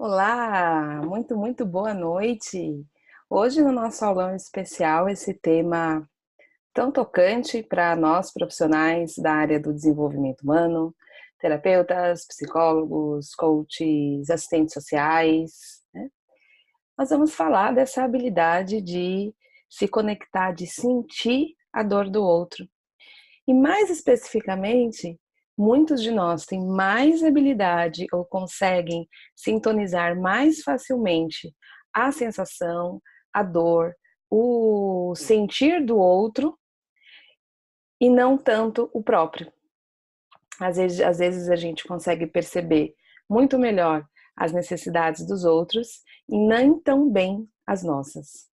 Olá, muito boa noite. Hoje no nosso aulão especial, esse tema tão tocante para nós profissionais da área do desenvolvimento humano, terapeutas, psicólogos, coaches, assistentes sociais, né? Nós vamos falar dessa habilidade de se conectar, de sentir a dor do outro. E mais especificamente, muitos de nós têm mais habilidade ou conseguem sintonizar mais facilmente a sensação, a dor, o sentir do outro e não tanto o próprio. Às vezes a gente consegue perceber muito melhor as necessidades dos outros e nem tão bem as nossas.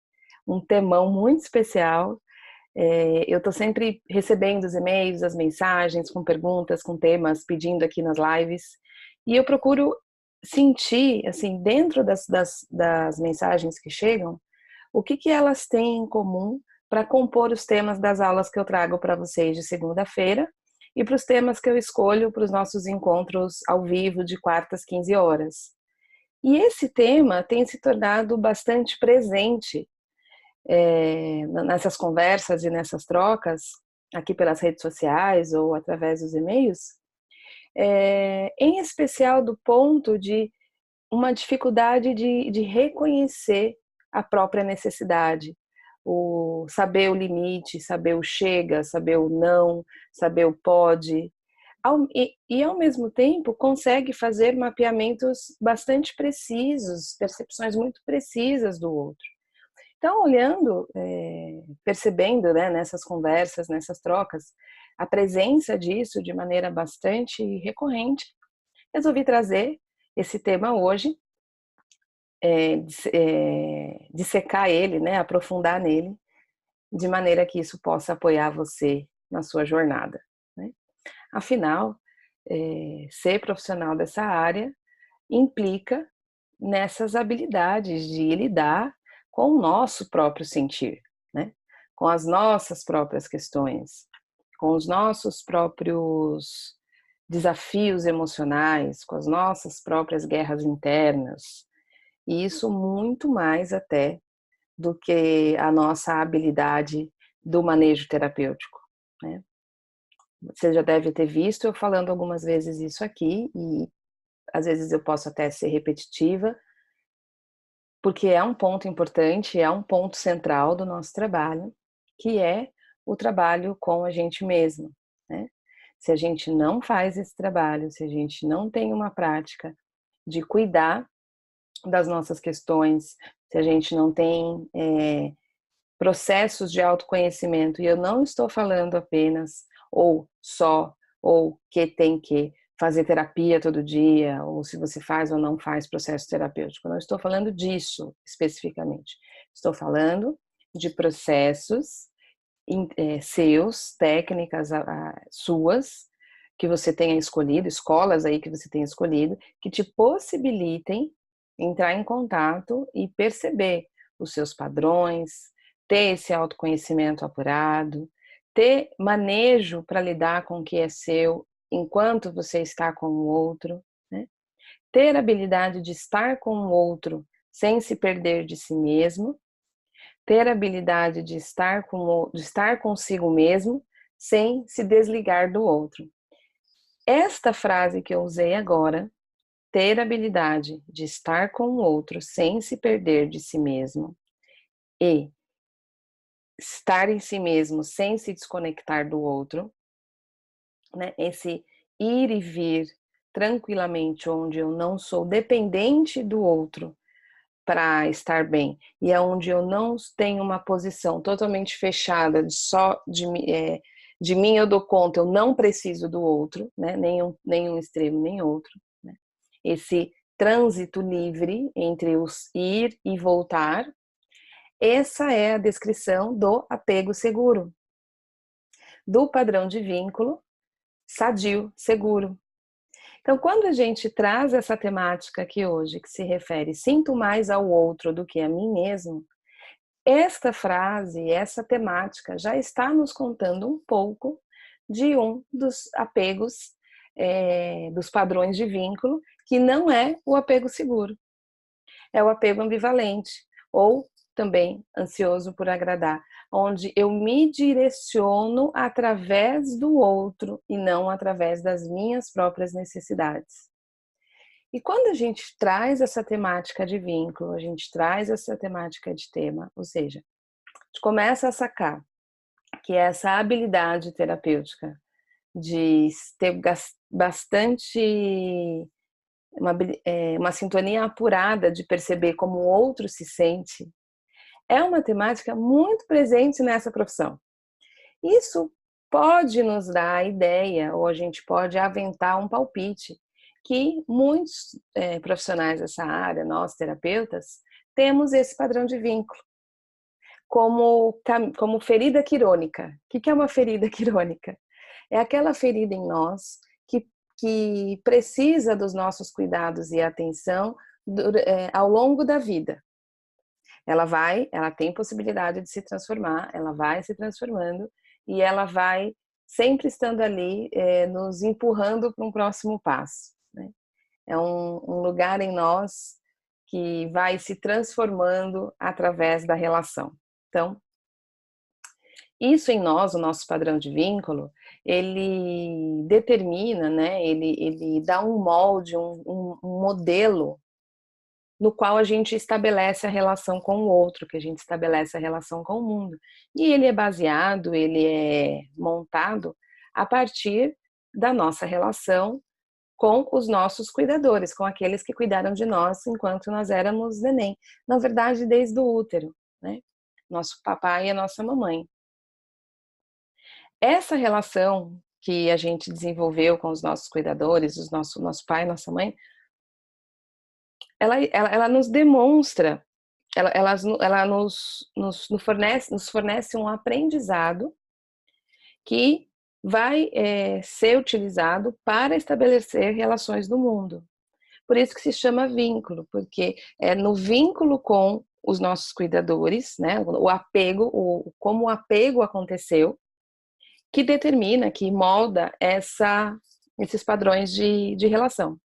Um temão muito especial. Eu estou sempre recebendo os e-mails, as mensagens com perguntas, com temas, pedindo aqui nas lives. E eu procuro sentir, assim, dentro das mensagens que chegam, o que elas têm em comum para compor os temas das aulas que eu trago para vocês de segunda-feira e para os temas que eu escolho para os nossos encontros ao vivo de quartas, 15 horas. E esse tema tem se tornado bastante presente nessas conversas e nessas trocas, aqui pelas redes sociais ou através dos e-mails, em especial do ponto de uma dificuldade de reconhecer a própria necessidade, o saber o limite, saber o chega, saber o não, saber o pode, e ao mesmo tempo consegue fazer mapeamentos bastante precisos, percepções muito precisas do outro. Então, olhando, percebendo, né, nessas conversas, nessas trocas, a presença disso de maneira bastante recorrente, resolvi trazer esse tema hoje, dissecar ele, né, aprofundar nele, de maneira que isso possa apoiar você na sua jornada, né? Afinal, ser profissional dessa área implica nessas habilidades de lidar com o nosso próprio sentir, né? Com as nossas próprias questões, com os nossos próprios desafios emocionais, com as nossas próprias guerras internas, e isso muito mais até do que a nossa habilidade do manejo terapêutico, né? Você já deve ter visto eu falando algumas vezes isso aqui, e às vezes eu posso até ser repetitiva, porque é um ponto importante, é um ponto central do nosso trabalho, que é o trabalho com a gente mesmo, né? Se a gente não faz esse trabalho, se a gente não tem uma prática de cuidar das nossas questões, se a gente não tem processos de autoconhecimento, e eu não estou falando apenas, ou só, ou que tem que fazer terapia todo dia, ou se você faz ou não faz processo terapêutico. Eu não estou falando disso especificamente. Estou falando de processos seus, técnicas suas, que você tenha escolhido, escolas aí que você tenha escolhido, que te possibilitem entrar em contato e perceber os seus padrões, ter esse autoconhecimento apurado, ter manejo para lidar com o que é seu enquanto você está com o outro, né? Ter a habilidade de estar com o outro sem se perder de si mesmo, ter a habilidade de estar consigo mesmo sem se desligar do outro. Esta frase que eu usei agora, ter a habilidade de estar com o outro sem se perder de si mesmo e estar em si mesmo sem se desconectar do outro, né? Esse ir e vir tranquilamente, onde eu não sou dependente do outro para estar bem, e é onde eu não tenho uma posição totalmente fechada, de mim eu dou conta, eu não preciso do outro, né? Nenhum extremo, nem outro, né? Esse trânsito livre entre os ir e voltar, essa é a descrição do apego seguro, do padrão de vínculo sadio, seguro. Então, quando a gente traz essa temática aqui hoje, que se refere sinto mais ao outro do que a mim mesmo, esta frase, essa temática já está nos contando um pouco de um dos apegos, dos padrões de vínculo, que não é o apego seguro. é o apego ambivalente, ou também ansioso por agradar, onde eu me direciono através do outro e não através das minhas próprias necessidades. E quando a gente traz essa temática de vínculo, a gente traz essa temática de tema, ou seja, a gente começa a sacar que essa habilidade terapêutica de ter bastante uma sintonia apurada de perceber como o outro se sente, é uma temática muito presente nessa profissão. Isso pode nos dar a ideia, ou a gente pode aventar um palpite, que muitos profissionais dessa área, nós terapeutas, temos esse padrão de vínculo, como ferida quirônica. O que é uma ferida quirônica? É aquela ferida em nós que precisa dos nossos cuidados e atenção ao longo da vida. Ela tem possibilidade de se transformar, ela vai se transformando e ela vai sempre estando ali, nos empurrando para um próximo passo, né? É um lugar em nós que vai se transformando através da relação. Então, isso em nós, o nosso padrão de vínculo, ele determina, né? Ele dá um molde, um modelo no qual a gente estabelece a relação com o outro, que a gente estabelece a relação com o mundo. E ele é baseado, ele é montado a partir da nossa relação com os nossos cuidadores, com aqueles que cuidaram de nós enquanto nós éramos neném. Na verdade, desde o útero, né? Nosso papai e a nossa mamãe. Essa relação que a gente desenvolveu com os nossos cuidadores, nosso pai e nossa mãe, ela nos demonstra, ela nos fornece um aprendizado que vai ser utilizado para estabelecer relações no mundo. Por isso que se chama vínculo, porque é no vínculo com os nossos cuidadores, né, o apego, como o apego aconteceu, que determina, que molda esses padrões de relação.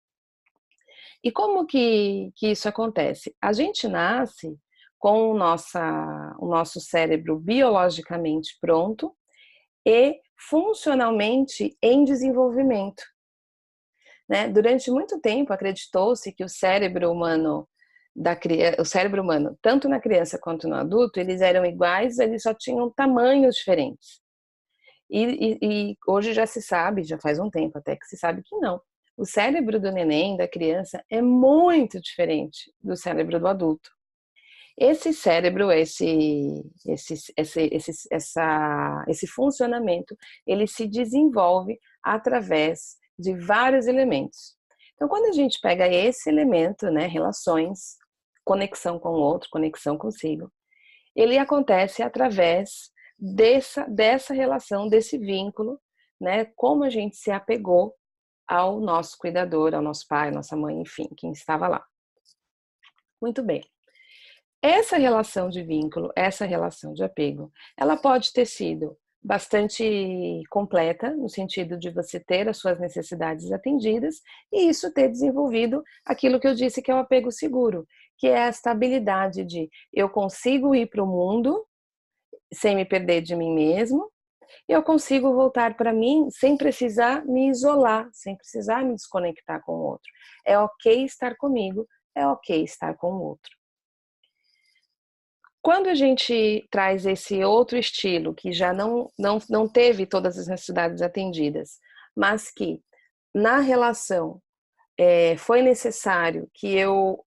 E como que isso acontece? A gente nasce com o nosso cérebro biologicamente pronto e funcionalmente em desenvolvimento, né? Durante muito tempo acreditou-se que o cérebro humano tanto na criança quanto no adulto, eles eram iguais, eles só tinham tamanhos diferentes. E hoje já se sabe, já faz um tempo até que se sabe que não. O cérebro do neném, da criança, é muito diferente do cérebro do adulto. Esse cérebro, esse funcionamento, ele se desenvolve através de vários elementos. Então, quando a gente pega esse elemento, né, relações, conexão com o outro, conexão consigo, ele acontece através dessa relação, desse vínculo, né, como a gente se apegou ao nosso cuidador, ao nosso pai, nossa mãe, enfim, quem estava lá. Muito bem. Essa relação de vínculo, essa relação de apego, ela pode ter sido bastante completa, no sentido de você ter as suas necessidades atendidas e isso ter desenvolvido aquilo que eu disse que é o apego seguro, que é a estabilidade de eu consigo ir para o mundo sem me perder de mim mesmo, e eu consigo voltar para mim sem precisar me isolar, sem precisar me desconectar com o outro. É ok estar comigo, é ok estar com o outro. Quando a gente traz esse outro estilo, que já não teve todas as necessidades atendidas, mas que na relação foi necessário que eu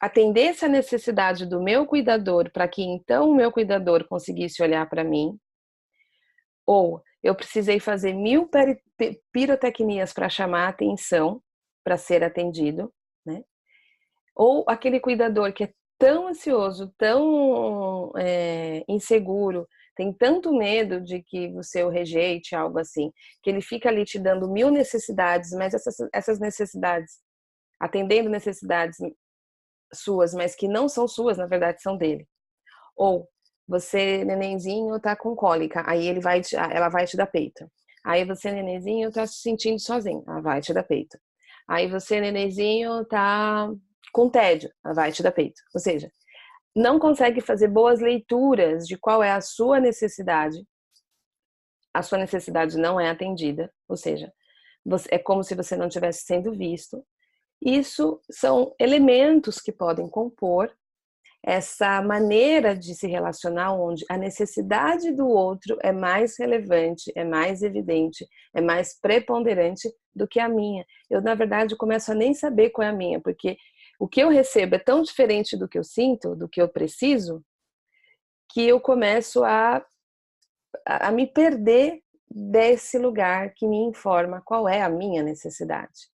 atendesse a necessidade do meu cuidador para que então o meu cuidador conseguisse olhar para mim, ou eu precisei fazer 1000 pirotecnias para chamar a atenção, para ser atendido, né? Ou aquele cuidador que é tão ansioso, tão inseguro, tem tanto medo de que você o rejeite, algo assim, que ele fica ali te dando 1000 necessidades, mas essas necessidades, atendendo necessidades suas, mas que não são suas, na verdade são dele. Ou você, nenenzinho, tá com cólica, aí ela vai te dar peito. Aí você, nenenzinho, tá se sentindo sozinho, ela vai te dar peito. Aí você, nenenzinho, tá com tédio, vai te dar peito. Ou seja, não consegue fazer boas leituras de qual é a sua necessidade não é atendida, ou seja, é como se você não estivesse sendo visto. Isso são elementos que podem compor essa maneira de se relacionar onde a necessidade do outro é mais relevante, é mais evidente, é mais preponderante do que a minha. Eu, na verdade, começo a nem saber qual é a minha, porque o que eu recebo é tão diferente do que eu sinto, do que eu preciso, que eu começo a me perder desse lugar que me informa qual é a minha necessidade.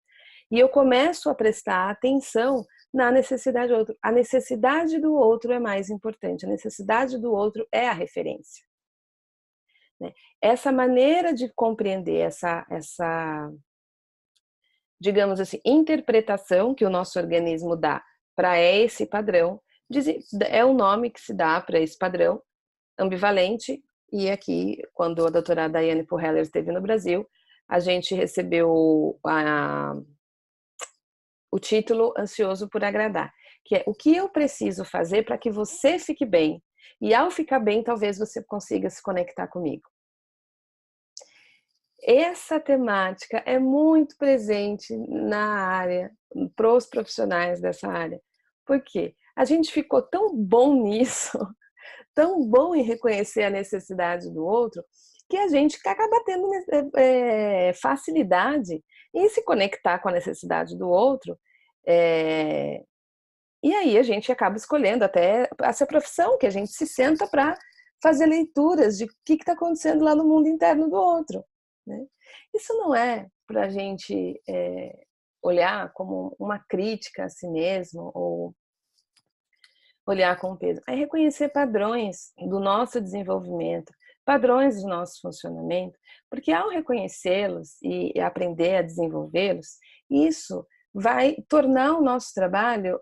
E eu começo a prestar atenção na necessidade do outro. A necessidade do outro é mais importante, a necessidade do outro é a referência. Essa maneira de compreender essa digamos assim, interpretação que o nosso organismo dá para esse padrão, é o nome que se dá para esse padrão ambivalente. E aqui, quando a doutora Daiane Puheller esteve no Brasil, a gente recebeu o título Ansioso por Agradar, que é o que eu preciso fazer para que você fique bem, e ao ficar bem, talvez você consiga se conectar comigo. Essa temática é muito presente na área, para os profissionais dessa área. Por quê? A gente ficou tão bom nisso, tão bom em reconhecer a necessidade do outro, que a gente acaba tendo facilidade em se conectar com a necessidade do outro. E aí a gente acaba escolhendo até essa profissão, que a gente se senta para fazer leituras de o que está acontecendo lá no mundo interno do outro. Né? Isso não é para a gente olhar como uma crítica a si mesmo ou olhar com peso. É reconhecer padrões do nosso desenvolvimento, padrões do nosso funcionamento, porque ao reconhecê-los e aprender a desenvolvê-los, isso vai tornar o nosso trabalho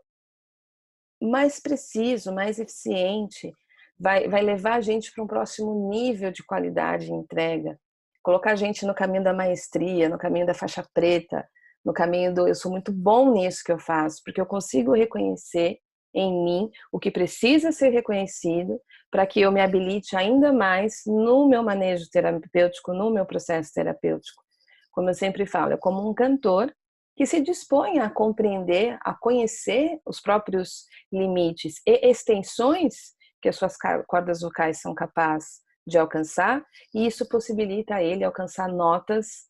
mais preciso, mais eficiente, vai levar a gente para um próximo nível de qualidade e entrega, colocar a gente no caminho da maestria, no caminho da faixa preta, no caminho do eu sou muito bom nisso que eu faço, porque eu consigo reconhecer em mim o que precisa ser reconhecido para que eu me habilite ainda mais no meu manejo terapêutico, no meu processo terapêutico. Como eu sempre falo, é como um cantor que se dispõe a compreender, a conhecer os próprios limites e extensões que as suas cordas vocais são capazes de alcançar, e isso possibilita a ele alcançar notas,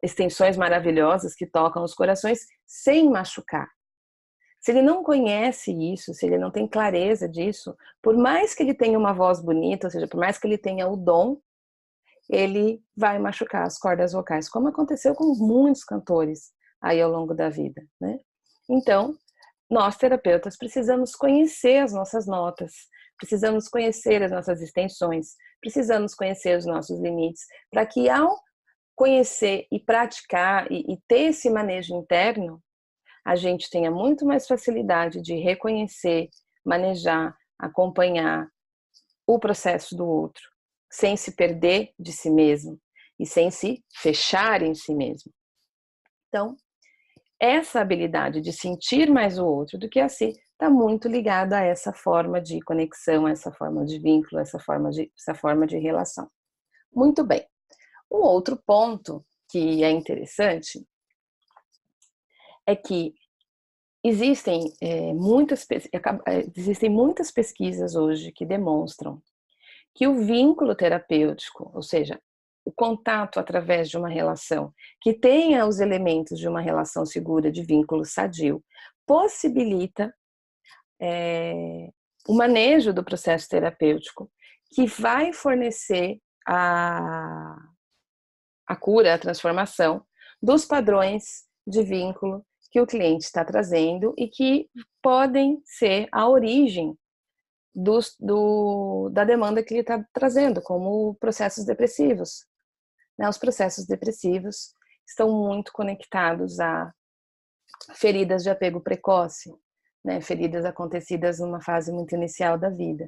extensões maravilhosas que tocam os corações sem machucar. Se ele não conhece isso, se ele não tem clareza disso, por mais que ele tenha uma voz bonita, ou seja, por mais que ele tenha o dom, ele vai machucar as cordas vocais, como aconteceu com muitos cantores aí ao longo da vida, né? Então, nós terapeutas precisamos conhecer as nossas notas, precisamos conhecer as nossas extensões, precisamos conhecer os nossos limites, para que ao conhecer e praticar e ter esse manejo interno, a gente tenha muito mais facilidade de reconhecer, manejar, acompanhar o processo do outro, sem se perder de si mesmo e sem se fechar em si mesmo. Então, essa habilidade de sentir mais o outro do que a si está muito ligada a essa forma de conexão, essa forma de vínculo, essa forma de relação. Muito bem. Um outro ponto que é interessante é que existem muitas pesquisas hoje que demonstram que o vínculo terapêutico, ou seja, o contato através de uma relação que tenha os elementos de uma relação segura, de vínculo sadio, possibilita o manejo do processo terapêutico que vai fornecer a cura, a transformação dos padrões de vínculo que o cliente está trazendo e que podem ser a origem da demanda que ele está trazendo, como processos depressivos. Os processos depressivos estão muito conectados a feridas de apego precoce, feridas acontecidas numa fase muito inicial da vida.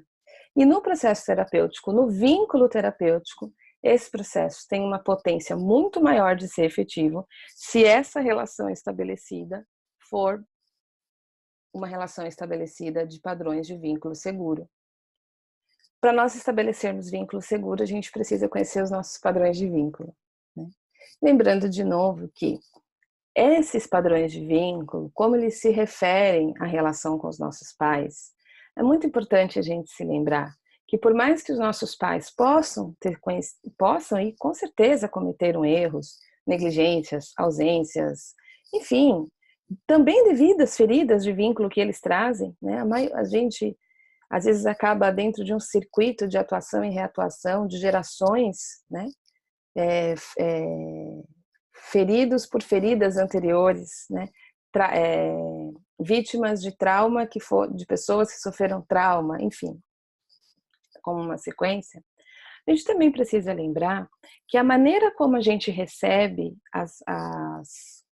E no processo terapêutico, no vínculo terapêutico, esse processo tem uma potência muito maior de ser efetivo se essa relação estabelecida for uma relação estabelecida de padrões de vínculo seguro. Para nós estabelecermos vínculo seguro, a gente precisa conhecer os nossos padrões de vínculo, né? Lembrando de novo que esses padrões de vínculo, como eles se referem à relação com os nossos pais, é muito importante a gente se lembrar que por mais que os nossos pais possam e com certeza cometeram erros, negligências, ausências, enfim, também devido às feridas de vínculo que eles trazem, né? A gente às vezes acaba dentro de um circuito de atuação e reatuação de gerações, né? Feridos por feridas anteriores, né? Vítimas de trauma de pessoas que sofreram trauma, enfim, como uma sequência. A gente também precisa lembrar que a maneira como a gente recebe as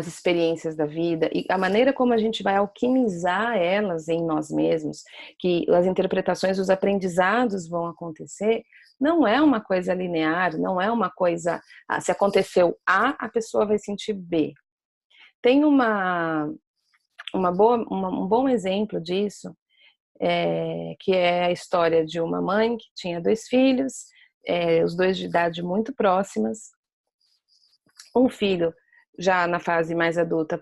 experiências da vida e a maneira como a gente vai alquimizar elas em nós mesmos, que as interpretações, os aprendizados vão acontecer, não é uma coisa linear, não é uma coisa, se aconteceu A, a pessoa vai sentir B. Tem um bom exemplo disso, que é a história de uma mãe que tinha 2 filhos, os 2 de idade muito próximas. Um filho, já na fase mais adulta,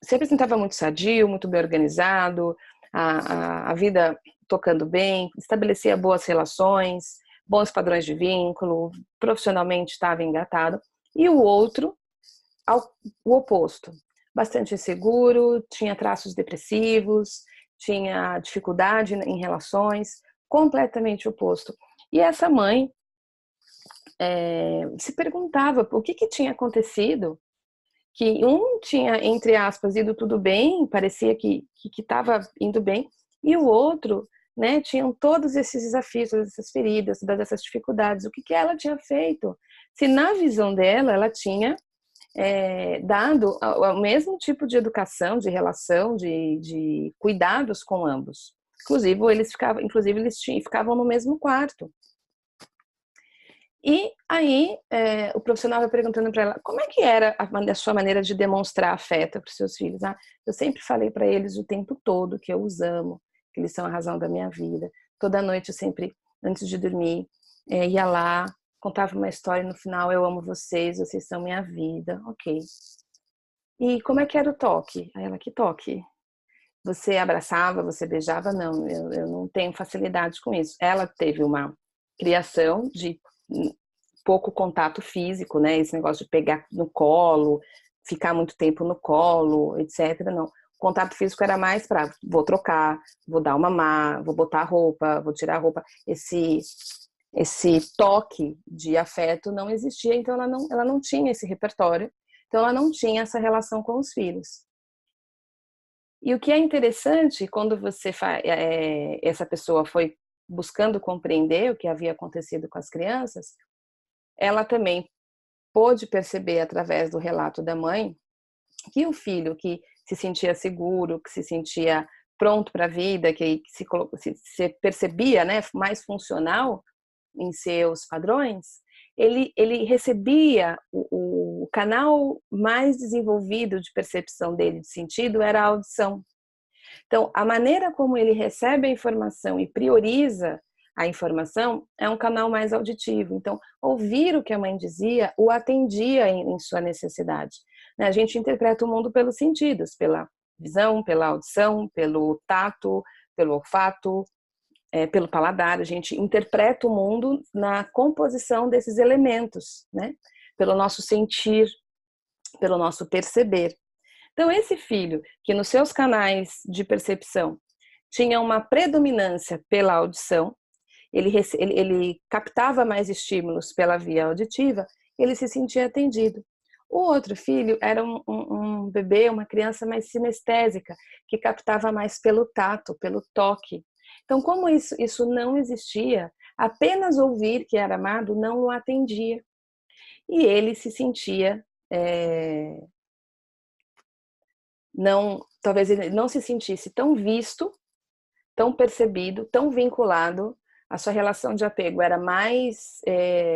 se apresentava muito sadio, muito bem organizado, a vida tocando bem, estabelecia boas relações, bons padrões de vínculo, profissionalmente estava engatado. E o outro, o oposto, bastante inseguro, tinha traços depressivos, tinha dificuldade em relações, completamente oposto. E essa mãe se perguntava o que tinha acontecido, que um tinha, entre aspas, ido tudo bem, parecia que estava indo bem, e o outro, né, tinham todos esses desafios, todas essas feridas, todas essas dificuldades. O que ela tinha feito? Se na visão dela, ela tinha dado o mesmo tipo de educação, de relação, de cuidados com ambos. Inclusive eles ficavam no mesmo quarto. E aí o profissional vai perguntando para ela como é que era a sua maneira de demonstrar afeto para os seus filhos. Eu sempre falei para eles o tempo todo que eu os amo, que eles são a razão da minha vida. Toda noite eu sempre, antes de dormir, ia lá, contava uma história e no final: eu amo vocês, vocês são minha vida. Ok. E como é que era o toque? Aí ela: que toque? Você abraçava, você beijava? Não, eu não tenho facilidade com isso. Ela teve uma criação de pouco contato físico, né? Esse negócio de pegar no colo, ficar muito tempo no colo, etc. Não. O contato físico era mais para vou trocar, vou dar uma mamar, vou botar a roupa, vou tirar a roupa. Esse toque de afeto não existia, então ela não tinha esse repertório, então ela não tinha essa relação com os filhos. E o que é interessante, quando essa pessoa foi buscando compreender o que havia acontecido com as crianças, ela também pôde perceber através do relato da mãe que o filho que se sentia seguro, que se sentia pronto para a vida, que se percebia, né, mais funcional em seus padrões, ele recebia o canal mais desenvolvido de percepção dele de sentido era a audição. Então, a maneira como ele recebe a informação e prioriza a informação é um canal mais auditivo. Então, ouvir o que a mãe dizia o atendia em sua necessidade. A gente interpreta o mundo pelos sentidos, pela visão, pela audição, pelo tato, pelo olfato, pelo paladar. A gente interpreta o mundo na composição desses elementos, né? Pelo nosso sentir, pelo nosso perceber. Então, esse filho que nos seus canais de percepção tinha uma predominância pela audição, ele captava mais estímulos pela via auditiva, ele se sentia atendido. O outro filho era um bebê, uma criança mais sinestésica, que captava mais pelo tato, pelo toque. Então, como isso não existia, apenas ouvir que era amado não o atendia. E ele se sentia talvez ele não se sentisse tão visto, tão percebido, tão vinculado, a sua relação de apego era mais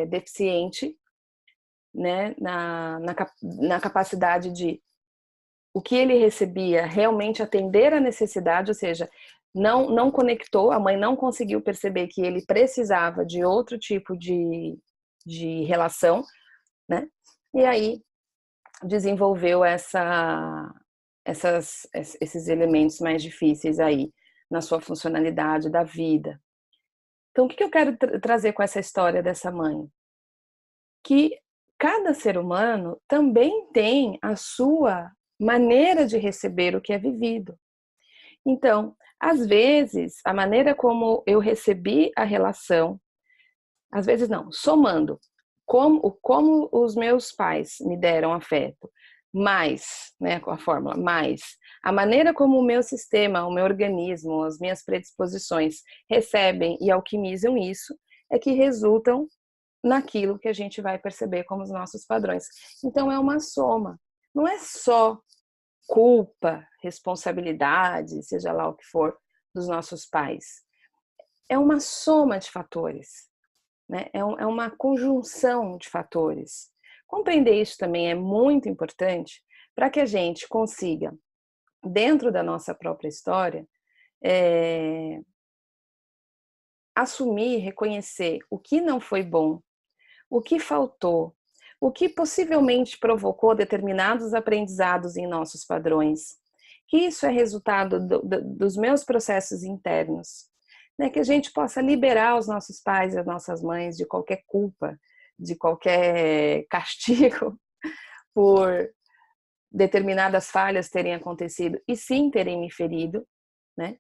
deficiente, né, na capacidade de o que ele recebia realmente atender a necessidade, ou seja, não conectou, a mãe não conseguiu perceber que ele precisava de outro tipo de relação, né? E aí desenvolveu esses elementos mais difíceis aí na sua funcionalidade da vida. Então, o que eu quero trazer com essa história dessa mãe? Que cada ser humano também tem a sua maneira de receber o que é vivido. Então, às vezes, a maneira como eu recebi a relação, às vezes não, somando, como os meus pais me deram afeto, mais, né, com a fórmula, mais, a maneira como o meu sistema, o meu organismo, as minhas predisposições recebem e alquimizam isso, é que resultam naquilo que a gente vai perceber como os nossos padrões. Então é uma soma, não é só culpa, responsabilidade, seja lá o que for, dos nossos pais. É uma soma de fatores, né? É uma conjunção de fatores. Compreender isso também é muito importante para que a gente consiga, dentro da nossa própria história, assumir, reconhecer o que não foi bom, o que faltou, o que possivelmente provocou determinados aprendizados em nossos padrões, que isso é resultado dos meus processos internos, né? Que a gente possa liberar os nossos pais e as nossas mães de qualquer culpa, de qualquer castigo por determinadas falhas terem acontecido e sim terem me ferido, né?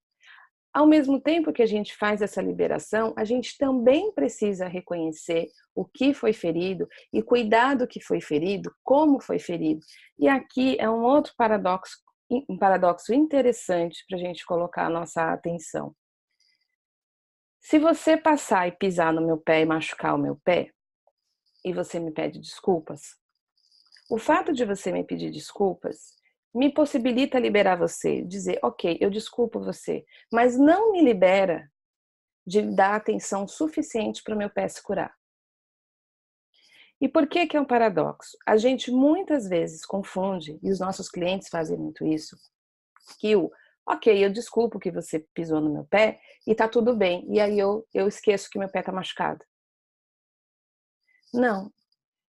Ao mesmo tempo que a gente faz essa liberação, a gente também precisa reconhecer o que foi ferido e cuidar do que foi ferido, como foi ferido. E aqui é um outro paradoxo interessante para a gente colocar a nossa atenção. Se você passar e pisar no meu pé e machucar o meu pé, e você me pede desculpas, o fato de você me pedir desculpas me possibilita liberar você, dizer, ok, eu desculpo você, mas não me libera de dar atenção suficiente para o meu pé se curar. E por que é um paradoxo? A gente muitas vezes confunde, e os nossos clientes fazem muito isso, que ok, eu desculpo que você pisou no meu pé e tá tudo bem, e aí eu esqueço que meu pé tá machucado. Não,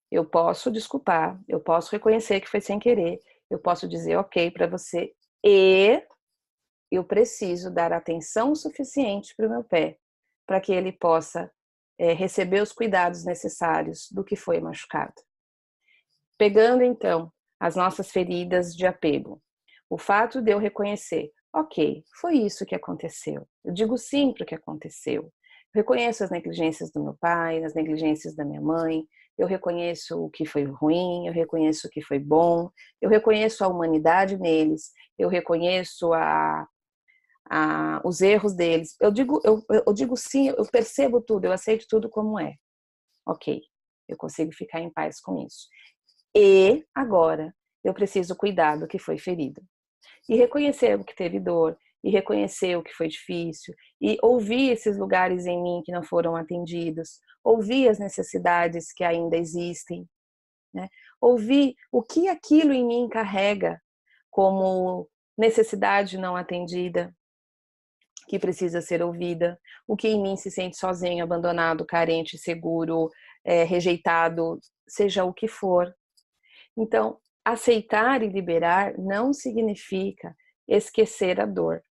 eu posso desculpar, eu posso reconhecer que foi sem querer, eu posso dizer ok para você e eu preciso dar atenção suficiente para o meu pé, para que ele possa receber os cuidados necessários do que foi machucado. Pegando então as nossas feridas de apego, o fato de eu reconhecer, ok, foi isso que aconteceu, eu digo sim para o que aconteceu, eu reconheço as negligências do meu pai, as negligências da minha mãe, eu reconheço o que foi ruim, eu reconheço o que foi bom, eu reconheço a humanidade neles, eu reconheço os erros deles. Eu digo sim, eu percebo tudo, eu aceito tudo como é. Ok, eu consigo ficar em paz com isso. E agora eu preciso cuidar do que foi ferido. E reconhecer o que teve dor, e reconhecer o que foi difícil, e ouvir esses lugares em mim que não foram atendidos, ouvir as necessidades que ainda existem, né? Ouvir o que aquilo em mim carrega como necessidade não atendida, que precisa ser ouvida, o que em mim se sente sozinho, abandonado, carente, seguro, rejeitado, seja o que for. Então, aceitar e liberar não significa esquecer a dor.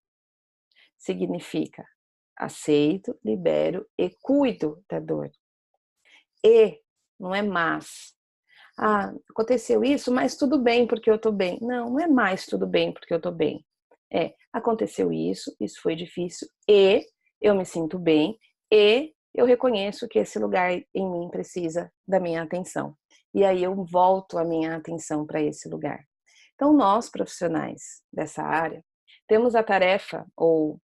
Significa aceito, libero e cuido da dor. E não é mas. Ah, aconteceu isso, mas tudo bem porque eu tô bem. Não, não é mais tudo bem porque eu tô bem. Aconteceu isso foi difícil e eu me sinto bem e eu reconheço que esse lugar em mim precisa da minha atenção. E aí eu volto a minha atenção para esse lugar. Então nós, profissionais dessa área, temos a tarefa ou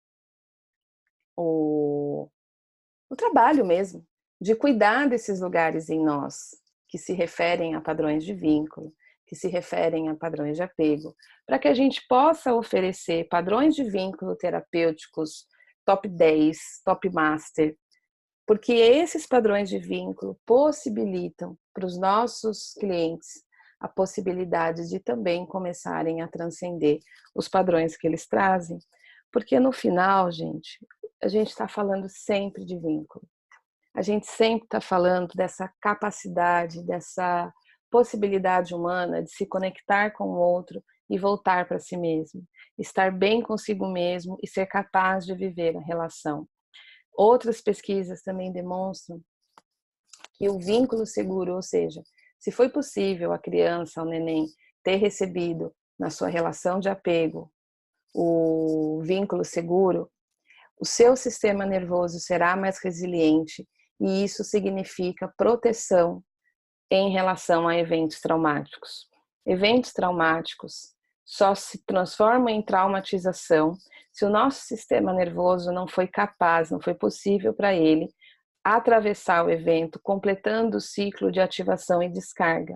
o trabalho mesmo de cuidar desses lugares em nós que se referem a padrões de vínculo, que se referem a padrões de apego, para que a gente possa oferecer padrões de vínculo terapêuticos top 10, top master, porque esses padrões de vínculo possibilitam para os nossos clientes a possibilidade de também começarem a transcender os padrões que eles trazem, porque no final, gente, a gente está falando sempre de vínculo. A gente sempre está falando dessa capacidade, dessa possibilidade humana de se conectar com o outro e voltar para si mesmo, estar bem consigo mesmo e ser capaz de viver a relação. Outras pesquisas também demonstram que o vínculo seguro, ou seja, se foi possível a criança, o neném, ter recebido na sua relação de apego o vínculo seguro, o seu sistema nervoso será mais resiliente e isso significa proteção em relação a eventos traumáticos. Eventos traumáticos só se transformam em traumatização se o nosso sistema nervoso não foi capaz, não foi possível para ele atravessar o evento, completando o ciclo de ativação e descarga.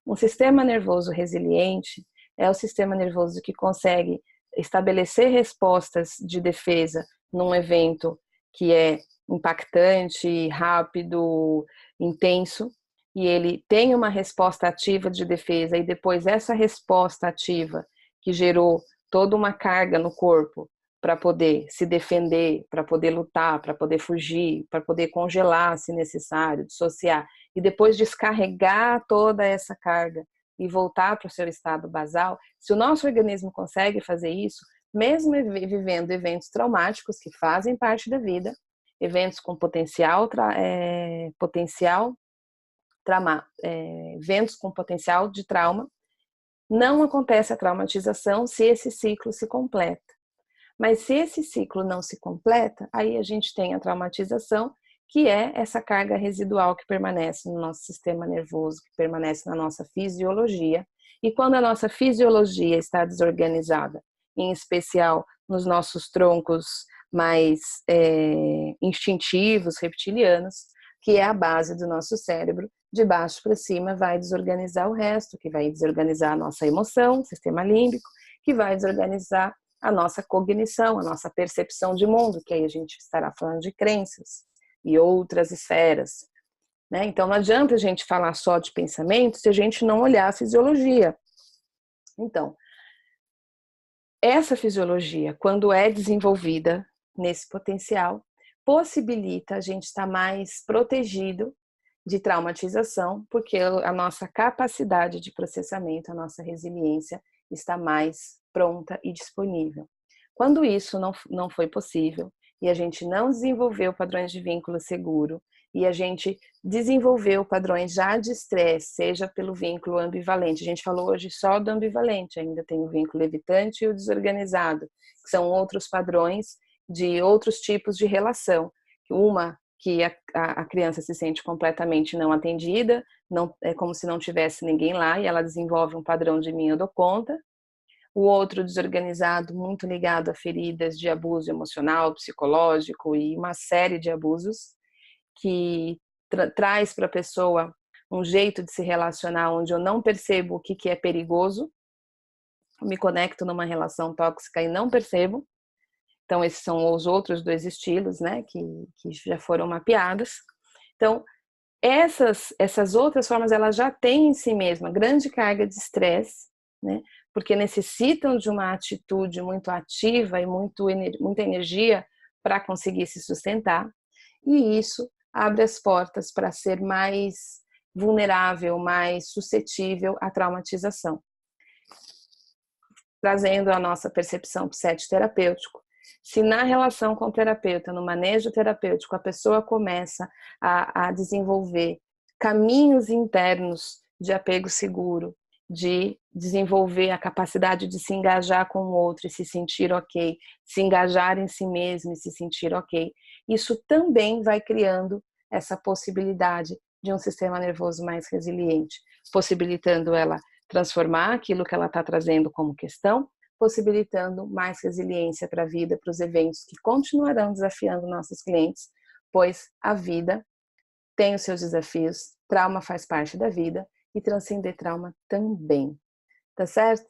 Um sistema nervoso resiliente é o sistema nervoso que consegue estabelecer respostas de defesa num evento que é impactante, rápido, intenso, e ele tem uma resposta ativa de defesa, e depois essa resposta ativa que gerou toda uma carga no corpo para poder se defender, para poder lutar, para poder fugir, para poder congelar se necessário, dissociar, e depois descarregar toda essa carga e voltar para o seu estado basal, se o nosso organismo consegue fazer isso, mesmo vivendo eventos traumáticos que fazem parte da vida, eventos com eventos com potencial de trauma, não acontece a traumatização se esse ciclo se completa. Mas se esse ciclo não se completa, aí a gente tem a traumatização, que é essa carga residual que permanece no nosso sistema nervoso, que permanece na nossa fisiologia. E quando a nossa fisiologia está desorganizada, em especial nos nossos troncos mais instintivos, reptilianos, que é a base do nosso cérebro, de baixo para cima vai desorganizar o resto, que vai desorganizar a nossa emoção, sistema límbico, que vai desorganizar a nossa cognição, a nossa percepção de mundo, que aí a gente estará falando de crenças e outras esferas, né? Então não adianta a gente falar só de pensamento se a gente não olhar a fisiologia. Então, essa fisiologia, quando é desenvolvida nesse potencial, possibilita a gente estar mais protegido de traumatização, porque a nossa capacidade de processamento, a nossa resiliência está mais pronta e disponível. Quando isso não foi possível e a gente não desenvolveu padrões de vínculo seguro e a gente desenvolveu padrões já de estresse, seja pelo vínculo ambivalente, a gente falou hoje só do ambivalente, ainda tem o vínculo evitante e o desorganizado, que são outros padrões de outros tipos de relação. Uma que a criança se sente completamente não atendida, não, é como se não tivesse ninguém lá, e ela desenvolve um padrão de mim eu dou conta. O outro desorganizado, muito ligado a feridas de abuso emocional, psicológico e uma série de abusos, que traz para a pessoa um jeito de se relacionar onde eu não percebo o que é perigoso, me conecto numa relação tóxica e não percebo. Então, esses são os outros dois estilos, né, que já foram mapeados. Então, essas outras formas, elas já têm em si mesma grande carga de estresse, né, porque necessitam de uma atitude muito ativa e muita energia para conseguir se sustentar, e isso abre as portas para ser mais vulnerável, mais suscetível à traumatização. Trazendo a nossa percepção psicoterapêutico, se na relação com o terapeuta, no manejo terapêutico, a pessoa começa a desenvolver caminhos internos de apego seguro, de desenvolver a capacidade de se engajar com o outro e se sentir ok, se engajar em si mesmo e se sentir ok, isso também vai criando essa possibilidade de um sistema nervoso mais resiliente, possibilitando ela transformar aquilo que ela está trazendo como questão, possibilitando mais resiliência para a vida, para os eventos que continuarão desafiando nossos clientes, pois a vida tem os seus desafios, trauma faz parte da vida e transcender trauma também, tá certo?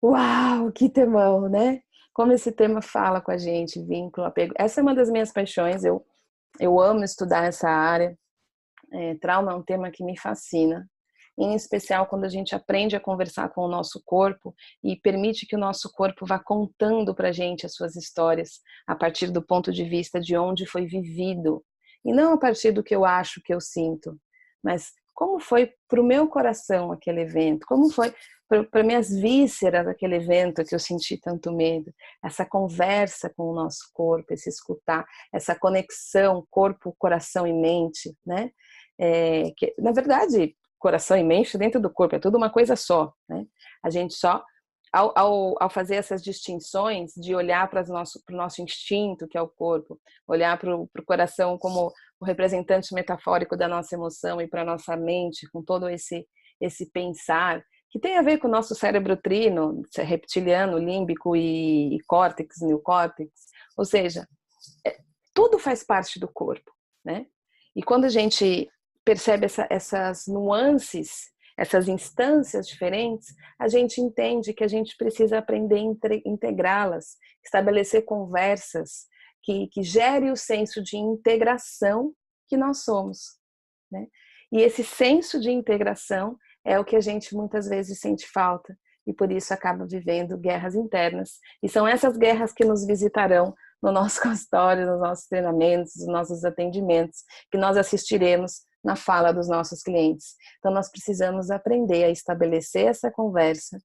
Uau, que temão, né? como esse tema fala com a gente, vínculo, apego. Essa é uma das minhas paixões, eu amo estudar essa área. Trauma é um tema que me fascina, em especial quando a gente aprende a conversar com o nosso corpo e permite que o nosso corpo vá contando pra gente as suas histórias a partir do ponto de vista de onde foi vivido, e não a partir do que eu acho, que eu sinto, mas como foi pro meu coração aquele evento, como foi para minhas vísceras aquele evento que eu senti tanto medo, essa conversa com o nosso corpo, esse escutar, essa conexão corpo, coração e mente, né? Que, na verdade, coração e mente dentro do corpo, é tudo uma coisa só, né? A gente só, ao fazer essas distinções, de olhar para o nosso instinto, que é o corpo, olhar para o coração como o representante metafórico da nossa emoção e para a nossa mente, com todo esse pensar, que tem a ver com o nosso cérebro trino, reptiliano, límbico e córtex, neocórtex, ou seja, tudo faz parte do corpo, né? E quando a gente percebe essas nuances, essas instâncias diferentes, a gente entende que a gente precisa aprender a integrá-las, estabelecer conversas que gere o senso de integração que nós somos, né? E esse senso de integração é o que a gente muitas vezes sente falta e por isso acaba vivendo guerras internas. E são essas guerras que nos visitarão no nosso consultório, nos nossos treinamentos, nos nossos atendimentos, que nós assistiremos na fala dos nossos clientes. Então nós precisamos aprender a estabelecer essa conversa,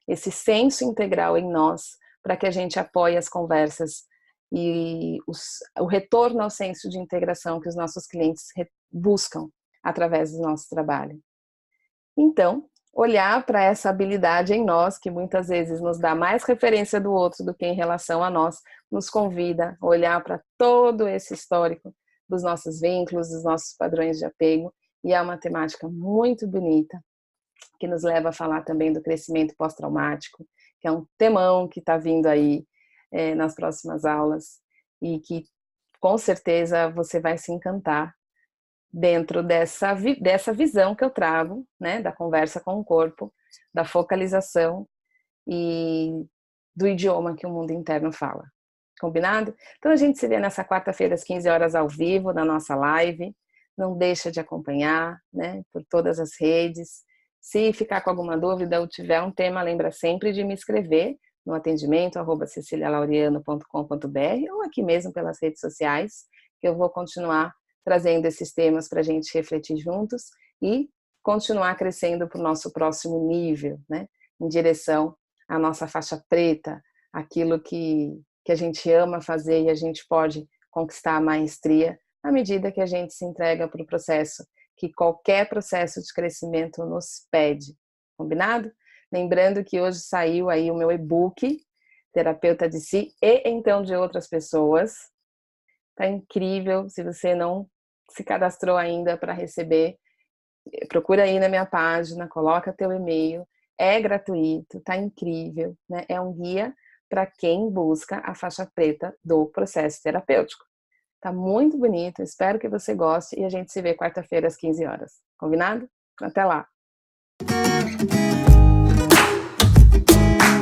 esse senso integral em nós, para que a gente apoie as conversas e o retorno ao senso de integração que os nossos clientes buscam através do nosso trabalho. Então, olhar para essa habilidade em nós, que muitas vezes nos dá mais referência do outro do que em relação a nós, nos convida a olhar para todo esse histórico dos nossos vínculos, dos nossos padrões de apego, e é uma temática muito bonita, que nos leva a falar também do crescimento pós-traumático, que é um temão que está vindo aí nas próximas aulas, e que com certeza você vai se encantar dentro dessa visão que eu trago, né, da conversa com o corpo, da focalização e do idioma que o mundo interno fala. Combinado? Então a gente se vê nessa quarta-feira às 15 horas ao vivo, na nossa live. Não deixa de acompanhar, né, por todas as redes. Se ficar com alguma dúvida ou tiver um tema, lembra sempre de me escrever no atendimento @cecilialaureano.com.br ou aqui mesmo pelas redes sociais, que eu vou continuar trazendo esses temas para a gente refletir juntos e continuar crescendo para o nosso próximo nível, né? Em direção à nossa faixa preta, aquilo que a gente ama fazer e a gente pode conquistar a maestria à medida que a gente se entrega para o processo que qualquer processo de crescimento nos pede. Combinado? Lembrando que hoje saiu aí o meu e-book, Terapeuta de Si e então de outras pessoas. Tá incrível. Se você não se cadastrou ainda para receber, procura aí na minha página, coloca teu e-mail, é gratuito, tá incrível, né? É um guia para quem busca a faixa preta do processo terapêutico. Tá muito bonito, espero que você goste e a gente se vê quarta-feira às 15 horas. Combinado? Até lá!